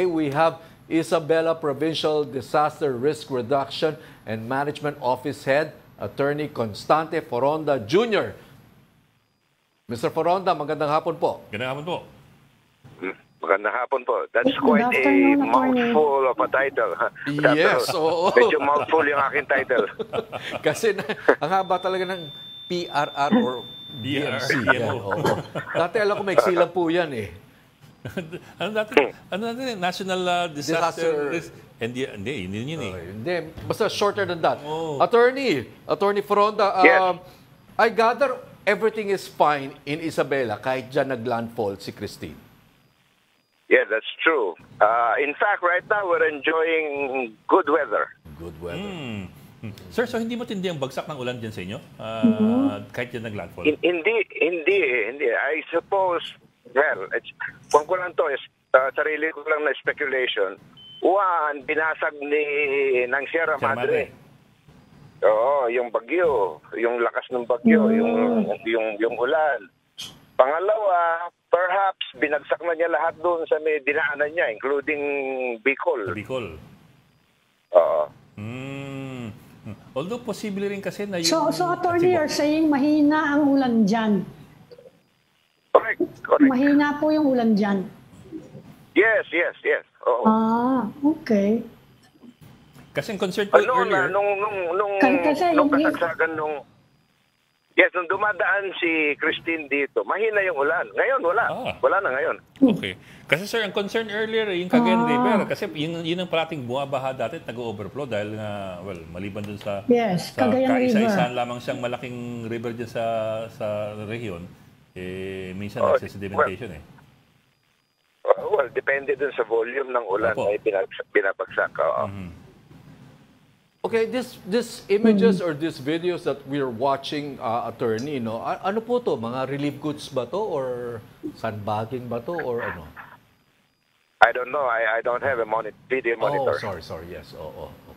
We have Isabela Provincial Disaster Risk Reduction and Management Office Head, Attorney Constante Foronda Jr. Mr. Foronda, magandang hapon po. Magandang hapon po. Magandang hapon po. That's quite a mouthful of a title. Yes, oo. Medyo mouthful yung aking title. Kasi ang haba talaga ng PRR or BMC. Yan, oo. Dati alam ko may lang po yan eh. Ano natin? National Disaster Risk. Hindi yun eh. Hindi, basta shorter than that. Oh. Attorney Foronda, Yes. I gather everything is fine in Isabela kahit dyan naglandfall si Christine. Yeah, that's true. In fact, right now we're enjoying good weather. Good weather. Sir, so hindi matindi ang bagsak ng ulan dyan sa inyo? Kahit dyan naglandfall? Hindi. I suppose, well, kung ko lang to, sarili ko lang na speculation. One, binasag ng Sierra Madre. Oo, yung bagyo, yung lakas ng bagyo, yung ulan. Pangalawa, perhaps binagsak na niya lahat doon sa may dinaanan niya, including Bicol. Bicol. Oo. Although posible rin kasi na yung... So attorney, you're saying mahina ang ulan dyan? Correct. Mahina po yung ulan dyan? Yes. Oo. Okay. Kasi concern ko earlier... Nung kasagsagan nung dumadaan si Christine dito, mahina yung ulan. Ngayon, wala. Wala na ngayon. Okay. Kasi sir, ang concern earlier, yung Cagayan River, kasi yun ang parating bumabaha dati at nag-overflow dahil nga, well, maliban dun sa Cagayan River. Kaisa-isahan lamang siyang malaking river dyan sa rehiyon, minsan nagsisedimentation Well, depende dun sa volume ng ulan na binabagsak. Okay, this images or these videos that we're watching, attorney, no? Ano po to? Mga relief goods ba to or sandbagging ba to or ano? I don't know. I don't have a video monitor. Oh, sorry. Yes.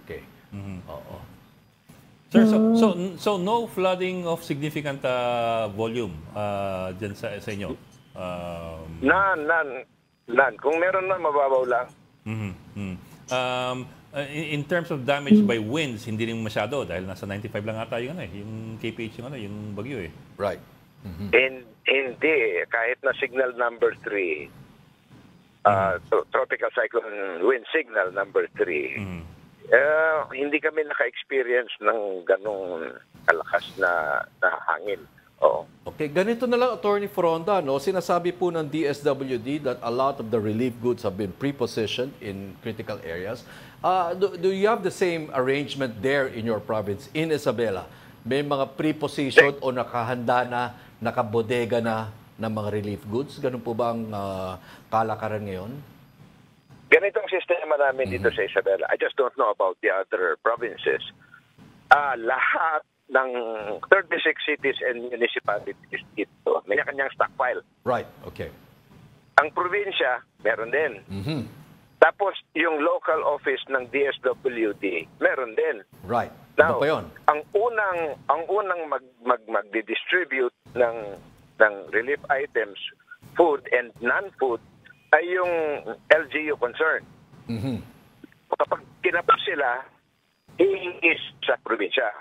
Okay. Oo. Sir, so no flooding of significant volume dyan sa inyo? None. Kung meron na, mababaw lang. In terms of damage by winds, hindi rin masyado dahil nasa 95 lang ata yung yung KPH yung bagyo eh. Right. Hindi. Kahit na signal number 3, tropical cyclone wind signal number 3, hindi kami naka-experience ng ganong kalakas na hangin. Oo. Okay, ganito na lang, Attorney Foronda, no? Sinasabi po ng DSWD that a lot of the relief goods have been pre-positioned in critical areas. Do you have the same arrangement there in your province, in Isabela? May mga pre-positioned o nakahanda na, nakabodega na ng mga relief goods? Ganun po ba ang kalakaran ngayon? Ganito ang sistema namin dito sa Isabela. I just don't know about the other provinces. Lahat ng 36 cities and municipalities dito, may kanyang stockpile. Right, okay. Ang probinsya, meron din. Tapos, yung local office ng DSWD, meron din. Right. Now, ano pa yun? ang unang magdi-distribute ng relief items, food and non-food, ay yung LGU concern. Kapag kinapos sila, hihingi sa probinsya.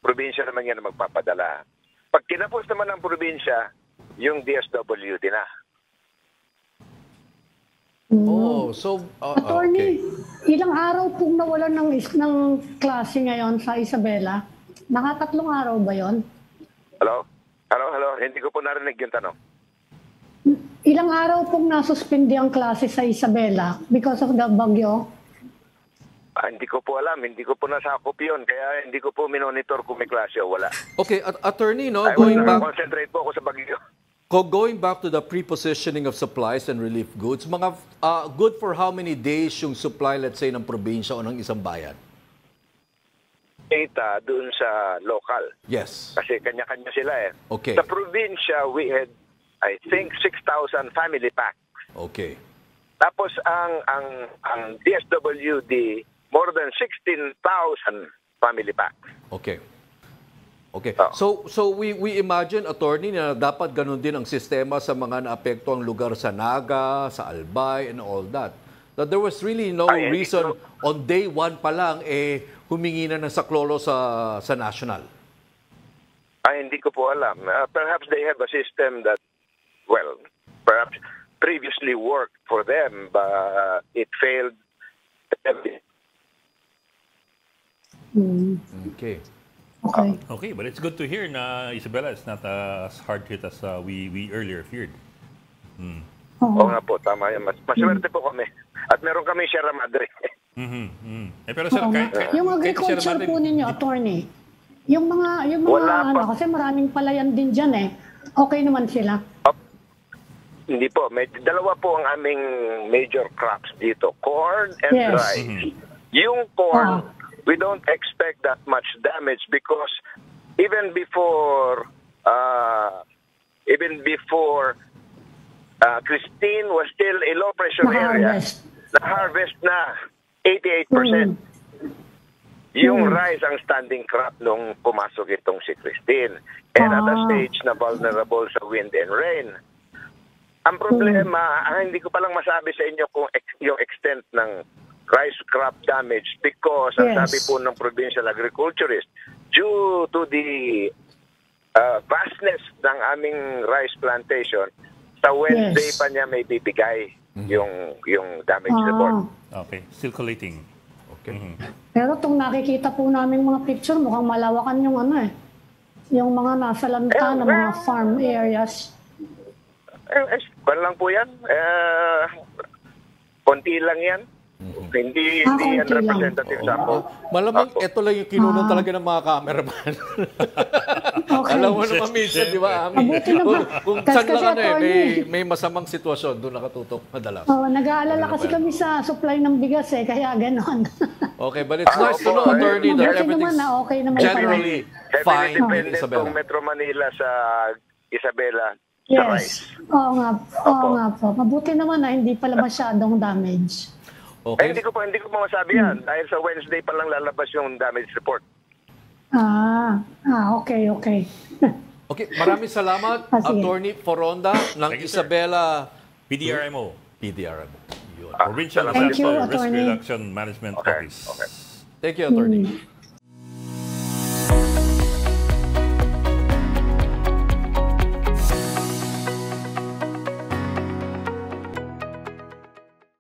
Probinsya naman yan na magpapadala. Pag kinapos naman ng probinsya, yung DSWD na. Attorney, ilang araw pong nawalan ng klase ngayon sa Isabela? Nakatatlong araw ba yon? Hello? Hindi ko po narinig yung tanong. Ilang araw pong nasuspindi ang klase sa Isabela because of the bagyo? Hindi ko po alam. Hindi ko po nasakop yun. Kaya hindi ko po minonitor kung may klase o wala. Okay, attorney, no? Concentrate po ako sa bagyo. Going back to the pre-positioning of supplies and relief goods, mga good for how many days yung supply, let's say, ng probinsya o ng isang bayan? Data dun sa local. Yes. Kasi kanya-kanya sila eh. Okay. Sa probinsya, we had, I think, 6,000 family packs. Okay. Tapos ang DSWD, more than 16,000 family packs. Okay. So we imagine, attorney, na dapat ganun din ang sistema sa mga naapektuang lugar sa Naga, sa Albay, and all that. that there was really no Ay, hindi reason ko- on day one pa lang humingi na ng saklolo sa national. Ay, hindi ko po alam. Perhaps they have a system that, well, perhaps previously worked for them, but it failed. Okay. Okay. Okay, but it's good to hear na Isabela is not as hard hit as we earlier feared. Oo nga po, tama yan. Maswerte po kami. At meron kami Sierra Madre. Pero sir, Oo nga. Yung agriculture po ninyo, attorney, yung mga Wala pa. kasi maraming palayan din dyan Okay naman sila. Hindi po. Dalawa po ang aming major crops dito. Corn and Yes. rice. Yung corn, we don't expect that much damage because even before Christine was still a low pressure area. Na-harvest. Na-harvest na 88%. Yung rice ang standing crop nung pumasok itong si Christine. And at a stage na vulnerable sa wind and rain. Ang problema, hindi ko palang masabi sa inyo kung yung extent ng rice crop damage because ang Yes. sabi po ng provincial agriculturist, due to the vastness ng aming rice plantation, sa Wednesday Yes. pa niya may bibigay yung damage report. Okay, still collating. Okay. Pero itong nakikita po namin mga picture, mukhang malawakan yung yung mga nasa lanta ng mga farm areas. Kwan lang po yan. Konti lang yan. Hindi konti yan lang. representative sample. Malamang Opo. ito lang yung kinunan talaga ng mga cameraman. Okay. Alam mo naman minsan, di ba, Ami? Mabuti naman. Kung Kasi saan lang attorney. may masamang sitwasyon, doon nakatutok madalas. Nag-aalala kasi kami sa supply ng bigas kaya ganon. Okay, but it's nice to know, opo. attorney, that Mabuti everything's naman okay naman pala. generally Heavily fine in dependent Isabela. kung Metro Manila sa Isabela sa Yes. rice. Oo nga po. Mabuti naman na hindi pala masyadong damage. Okay. Hindi ko po masabi yan. Dahil sa Wednesday pa lang lalabas yung damage report. Okay. Okay, maraming salamat, Sige. Attorney Foronda ng Thank you, sir. Isabela PDRMO, PDRM. Yun. Provincial Salamat. Thank you, Disaster Risk Attorney. Reduction Management Okay, Office. okay. Thank you, Attorney.